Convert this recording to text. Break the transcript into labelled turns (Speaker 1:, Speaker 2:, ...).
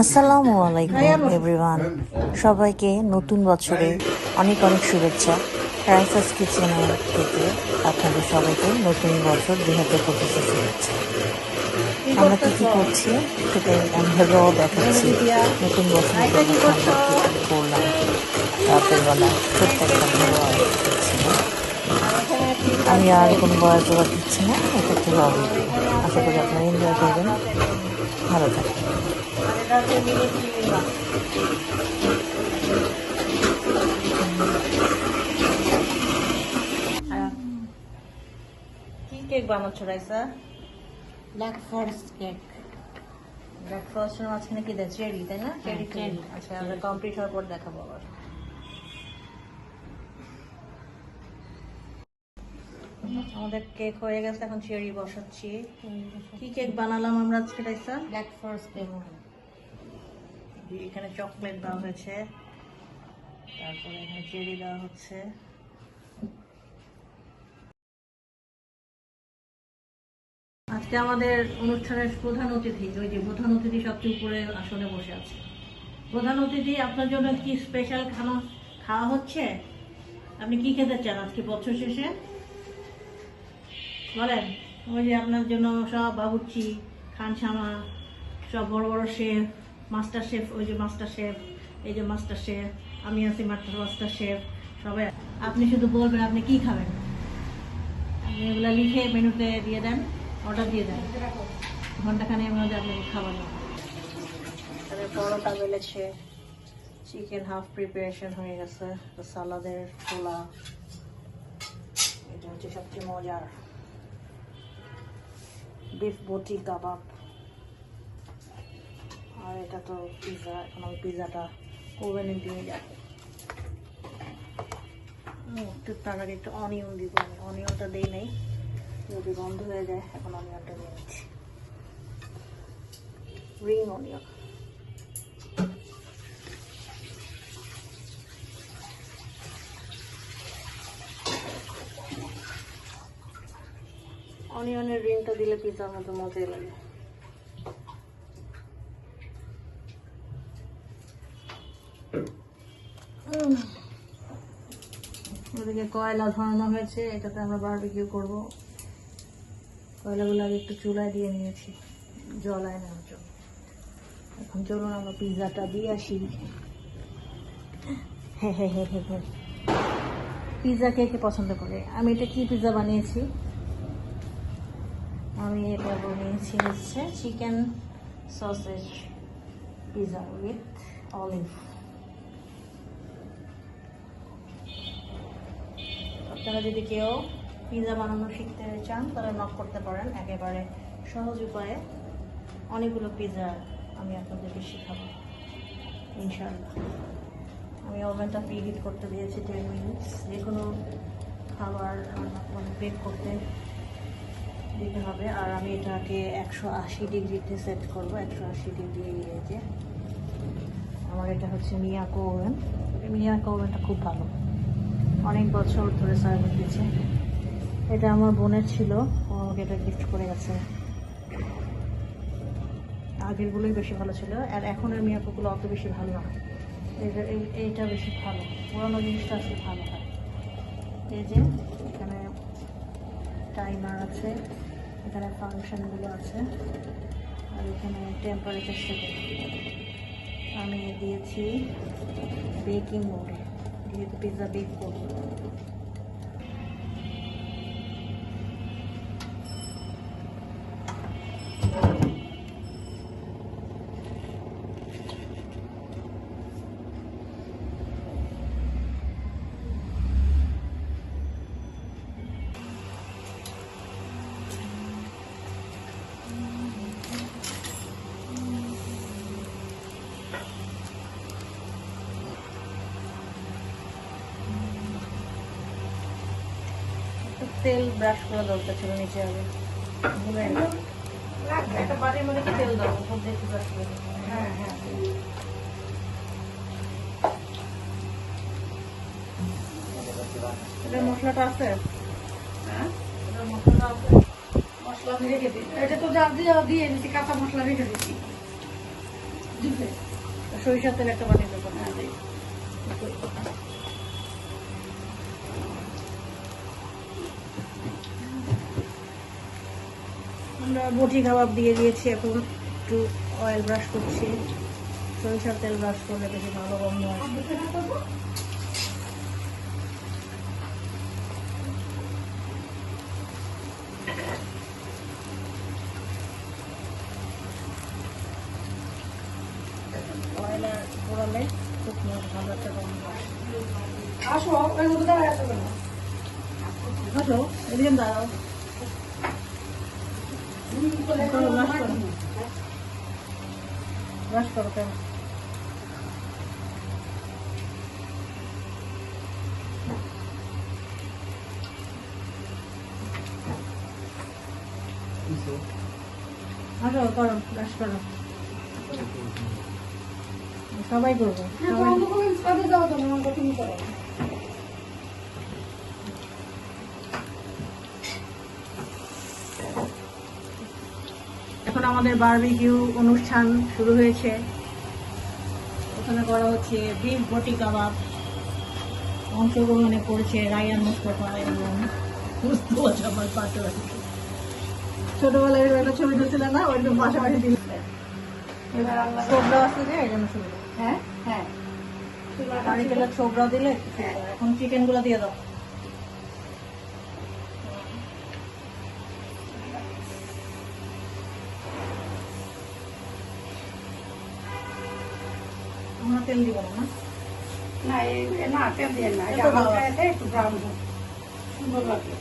Speaker 1: আসসালামু আলাইকুম এভরিওয়ান, সবাইকে নতুন বছরে অনেক অনেক শুভেচ্ছা। রাইসাস কিচেনের থেকে আপনাদের সবাইকে নতুন বছর 2025 শুভেচ্ছা। আমরা কি কি করছি সেটাই আমি ভেবেও দেখাচ্ছি। নতুন বছরের জন্য আমরা কি কি করলাম রাতের বেলা ছোট্ট একটা ভিডিও দিচ্ছিল। আমি আর কোনো বয়স জোগাড় দিচ্ছি না, এটা হচ্ছে র ভিডিও। আশা করি আপনারা এনজয় করবেন, ভালো থাকবেন।
Speaker 2: কি কেক বানাচ্ছো Raisa?
Speaker 3: Black forest cake.
Speaker 2: Black ফরেস্টের মাঝখানে কি দেয়? চেরি, তাই না? Cherry cherry. আচ্ছা, আমরা কমপ্লিট হওয়ার পর দেখাবো আবার। আমাদের কেক হয়ে গেছে, এখন চেরি বসাচ্ছি। কি কেক বানালাম আমরা আজকে রাইসা?
Speaker 3: Black forest cake.
Speaker 2: এখানে চকলেট দেওয়া হয়েছে, তারপরে এখানে চেরি দেওয়া হচ্ছে। আজকে আমাদের অনুষ্ঠানের প্রধান অতিথি, ওই যে প্রধান অতিথি সবচেয়ে উপরে আসনে বসে আছে। প্রধান অতিথি, আপনার জন্য কি স্পেশাল খানা খাওয়া হচ্ছে? আপনি কি খেতে চান আজকে বছর শেষে বলেন? ওই যে আপনার জন্য সব বাবুর্চি, খানসামা, সব বড় বড় শেফ, মাস্টার শেফ, ওই যে মাস্টার শেফ, এই যে মাস্টার শেফ, আমি আছি মাস্টার শেফ, সবাই। আপনি শুধু বলবেন আপনি কি খাবেন, আপনি এগুলো লিখে মেনুতে দিয়ে দেন, অর্ডার দিয়ে দেন, ঘন্টাখানেকের মধ্যে আপনাকে খাবার তাদের পরোটা বেলেছে, চিকেন হাফ প্রিপারেশন হয়ে গেছে, সালাদের ছোলা, এটা হচ্ছে সবচেয়ে মজার বিফ বটি কাবাব, আর এটা তো পিৎজা। এখন আমি পিৎজাটা ওভেনে দিয়ে যাবো। একটু তার আগে একটু অনিয়ন দিব, আমি অনিয়নটা দিই নাই, যদি বন্ধ হয়ে যায়। এখন অনিয়নটা নিয়ে নিচ্ছি, রিং অনিয়ন। অনিয়নের রিংটা দিলে পিৎজার মতো মজাই লাগে। ওদিকে কয়লা ধরানো হয়েছে, এটাতে আমরা বারবিকিউ করব। কয়লাগুলো আগে একটু চুলায় দিয়ে নিয়েছি জলায় নেওয়ার জন্য। এখন চলুন আমরা পিৎজাটা দিয়ে আসি। হ্যাঁ হ্যাঁ হ্যাঁ হ্যাঁ হ্যাঁ, পিৎজা কে কে পছন্দ করে? আমি এটা কি পিৎজা বানিয়েছি? আমি এটা বানিয়েছি হচ্ছে chicken sausage pizza with olive. আপনারা যদি কেউ পিৎজা বানানো শিখতে চান তাহলে নক করতে পারেন। একেবারে সহজ উপায়ে অনেকগুলো পিৎজা আমি আপনাদেরকে শেখাবো ইনশাআল্লাহ। আমি ওভেনটা প্রিহিট করতে দিয়েছি 10 মিনিটস। যে কোনো খাবার মানে বেক করতে দিতে হবে। আর আমি এটাকে 180 ডিগ্রিতে সেট করবো। 180 ডিগ্রি ইয়েতে। আমার এটা হচ্ছে মিয়াকো ওভেন। মিয়াকো ওভেনটা খুব ভালো, অনেক বছর ধরে সার্ভিস দিচ্ছে। এটা আমার বোনের ছিল, ও আমাকে এটা গিফট করে গেছে। আগেরগুলোই বেশি ভালো ছিল, আর এখনের মিয়াকোগুলো অত বেশি ভালো না। এইটা বেশি ভালো, পুরানো জিনিসটা আসলে ভালো হয়। এই যে এখানে টাইমার আছে, এখানে ফাংশনগুলো আছে, আর এখানে টেম্পারেচার সেটিং। আমি দিয়েছি বেকিং মোডে, যেহেতু পিৎজা বেক করবো। তেল ব্রাশ করা দরকার ছিল নিচে আগে, একটা বাটির মধ্যে কি তেল দাও, উপর দিয়ে ব্রাশ করে। হ্যাঁ হ্যাঁ, এটা মশলাটা আছে। হ্যাঁ, এটা মশলাটা আছে। মশলা আমি রেখে দিই, এটা তো যা দিয়ে দিয়েছি, কাঁচা মশলা রেখে দিচ্ছি। সরিষার তেল একটা বানিয়ে দেবো। আমরা বটি কাবাব দিয়ে দিয়েছি, এখন একটু অয়েল ব্রাশ করছি। সরিষার তেল ব্রাশ করলে বেশি ভালো গন্ধ আসে। অয়েল আর পোড়ালে খুব ভালো একটা গন্ধ আসে। আসো এদিকে দাঁড়াও। ব্রাশ করো কেন? আসো করো, ব্রাশ করো। সবাই করবো, এখন আমাদের বারবিকিউ অনুষ্ঠান শুরু হয়েছে। ওখানে করা হচ্ছে বিফ বটি কাবাব। অংশগ্রহণে করেছে রায়ান মুস্তফা এবং আমার পাশাপাশি ছোটবেলায় একটা ছবি তুলছিল না, ওইটা পাশাপাশি দিল। ছোবরা আছে যে এই জন্য সুবিধা। হ্যাঁ হ্যাঁ, নারিকেলের ছোবরা দিলে এখন চিকেন গুলো দিয়ে দাও। আমরা তেল দিব না?
Speaker 3: না তেল দিয়ে না,
Speaker 2: একটু ভালো।
Speaker 3: একটু ব্রাউন সুন্দর লাগে।